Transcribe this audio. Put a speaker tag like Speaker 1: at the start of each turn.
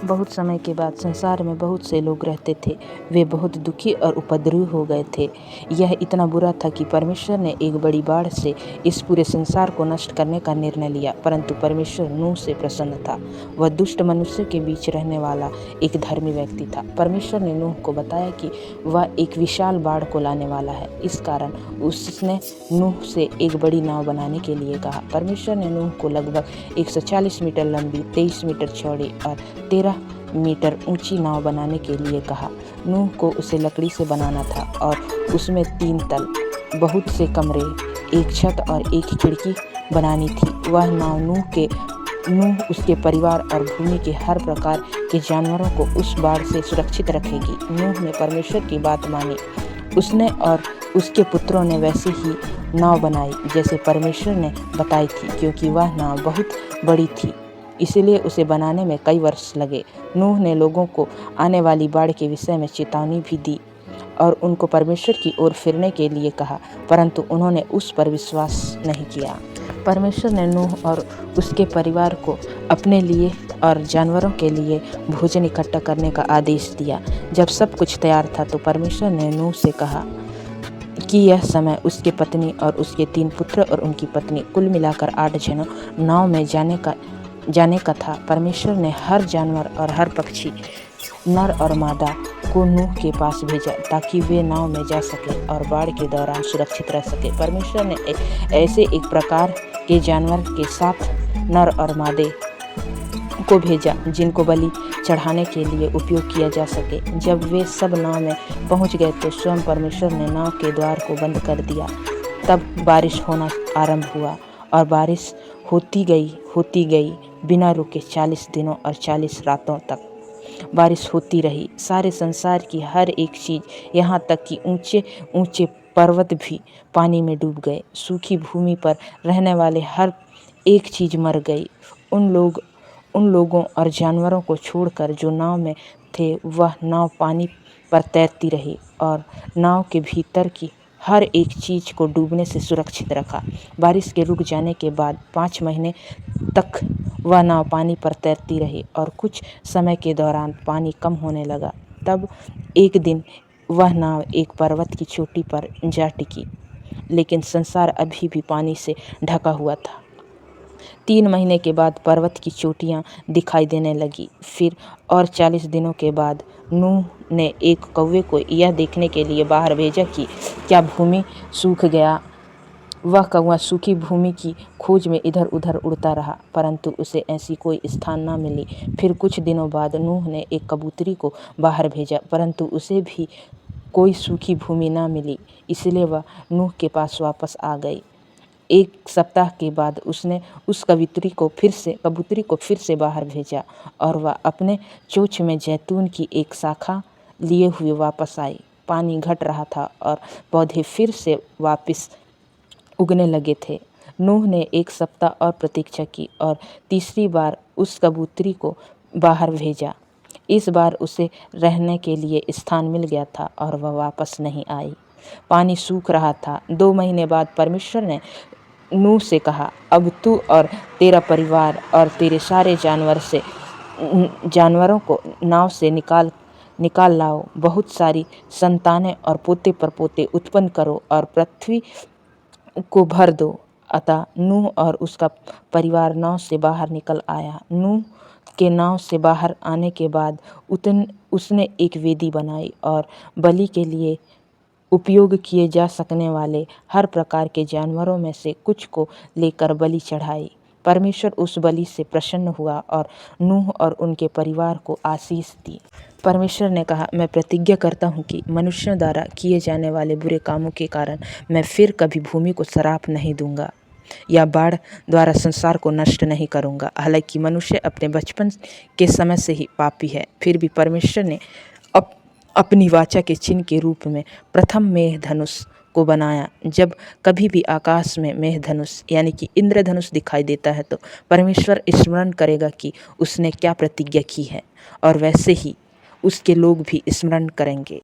Speaker 1: बहुत समय के बाद संसार में बहुत से लोग रहते थे। वे बहुत दुखी और उपद्रवी हो गए थे। यह इतना बुरा था कि परमेश्वर ने एक बड़ी बाढ़ से इस पूरे संसार को नष्ट करने का निर्णय लिया। परंतु परमेश्वर नूह से प्रसन्न था। वह दुष्ट मनुष्य के बीच रहने वाला एक धर्मी व्यक्ति था। परमेश्वर ने नूह को बताया कि वह एक विशाल बाढ़ को लाने वाला है। इस कारण उसने नूह से एक बड़ी नाव बनाने के लिए कहा। परमेश्वर ने नूह को लगभग 140 मीटर लंबी, 23 मीटर चौड़ी और 13 मीटर ऊंची नाव बनाने के लिए कहा। नूह को उसे लकड़ी से बनाना था और उसमें 3 तल, बहुत से कमरे, एक छत और एक खिड़की बनानी थी। वह नाव नूह, उसके परिवार और भूमि के हर प्रकार के जानवरों को उस बाढ़ से सुरक्षित रखेगी। नूह ने परमेश्वर की बात मानी। उसने और उसके पुत्रों ने वैसे ही नाव बनाई जैसे परमेश्वर ने बताई थी, क्योंकि वह नाव बहुत बड़ी थी, इसलिए उसे बनाने में कई वर्ष लगे। नूह ने लोगों को आने वाली बाढ़ के विषय में चेतावनी भी दी और उनको परमेश्वर की ओर फिरने के लिए कहा, परंतु उन्होंने उस पर विश्वास नहीं किया। परमेश्वर ने नूह और उसके परिवार को अपने लिए और जानवरों के लिए भोजन इकट्ठा करने का आदेश दिया। जब सब कुछ तैयार था तो परमेश्वर ने नूह से कहा कि यह समय उसके पत्नी और उसके 3 पुत्र और उनकी पत्नी, कुल मिलाकर 8 जनों नाव में जाने का था। परमेश्वर ने हर जानवर और हर पक्षी, नर और मादा को नूह के पास भेजा ताकि वे नाव में जा सके और बाढ़ के दौरान सुरक्षित रह सके। परमेश्वर ने ऐसे एक प्रकार के जानवर के 7 नर और मादे को भेजा जिनको बलि चढ़ाने के लिए उपयोग किया जा सके। जब वे सब नाव में पहुंच गए तो स्वयं परमेश्वर ने नाव के द्वार को बंद कर दिया। तब बारिश होना आरंभ हुआ और बारिश होती गई बिना रुके 40 दिनों और 40 रातों तक बारिश होती रही। सारे संसार की हर एक चीज, यहाँ तक कि ऊंचे ऊंचे पर्वत भी पानी में डूब गए। सूखी भूमि पर रहने वाले हर एक चीज मर गई। उन लोगों और जानवरों को छोड़कर जो नाव में थे, वह नाव पानी पर तैरती रही और नाव के भीतर की हर एक चीज को डूबने से सुरक्षित रखा। बारिश के रुक जाने के बाद 5 महीने तक वह नाव पानी पर तैरती रही और कुछ समय के दौरान पानी कम होने लगा। तब एक दिन वह नाव एक पर्वत की चोटी पर जा टिकी, लेकिन संसार अभी भी पानी से ढका हुआ था। 3 महीने के बाद पर्वत की चोटियां दिखाई देने लगी। फिर और 40 दिनों के बाद नूह ने एक कौवे को यह देखने के लिए बाहर भेजा कि क्या भूमि सूख गया। वह कौवा सूखी भूमि की खोज में इधर उधर उड़ता रहा, परंतु उसे ऐसी कोई स्थान न मिली। फिर कुछ दिनों बाद नूह ने एक कबूतरी को बाहर भेजा, परंतु उसे भी कोई सूखी भूमि न मिली, इसलिए वह नूह के पास वापस आ गई। 1 सप्ताह के बाद उसने उस कबूतरी को फिर से बाहर भेजा और वह अपने चोंच में जैतून की एक शाखा लिए हुए वापस आई। पानी घट रहा था और पौधे फिर से वापस उगने लगे थे। नूह ने 1 सप्ताह और प्रतीक्षा की और तीसरी बार उस कबूतरी को बाहर भेजा। इस बार उसे रहने के लिए स्थान मिल गया था और वह वापस नहीं आई। पानी सूख रहा था। 2 महीने बाद परमेश्वर ने नूह से कहा, अब तू और तेरा परिवार और तेरे सारे जानवरों को नाव से निकाल लाओ। बहुत सारी संतानें और पोते परपोते उत्पन्न करो और पृथ्वी को भर दो। अतः नूह और उसका परिवार नाव से बाहर निकल आया। नूह के नाव से बाहर आने के बाद उसने एक वेदी बनाई और बलि के लिए उपयोग किए जा सकने वाले हर प्रकार के जानवरों में से कुछ को लेकर बलि चढ़ाई। परमेश्वर उस बलि से प्रसन्न हुआ और नूह और उनके परिवार को आशीष दी। परमेश्वर ने कहा, मैं प्रतिज्ञा करता हूँ कि मनुष्यों द्वारा किए जाने वाले बुरे कामों के कारण मैं फिर कभी भूमि को श्राप नहीं दूंगा या बाढ़ द्वारा संसार को नष्ट नहीं करूंगा। हालांकि मनुष्य अपने बचपन के समय से ही पापी है, फिर भी परमेश्वर ने अपनी वाचा के चिन्ह के रूप में प्रथम मेघधनुष को बनाया। जब कभी भी आकाश में मेघधनुष यानी कि इंद्रधनुष दिखाई देता है तो परमेश्वर स्मरण करेगा कि उसने क्या प्रतिज्ञा की है, और वैसे ही उसके लोग भी स्मरण करेंगे।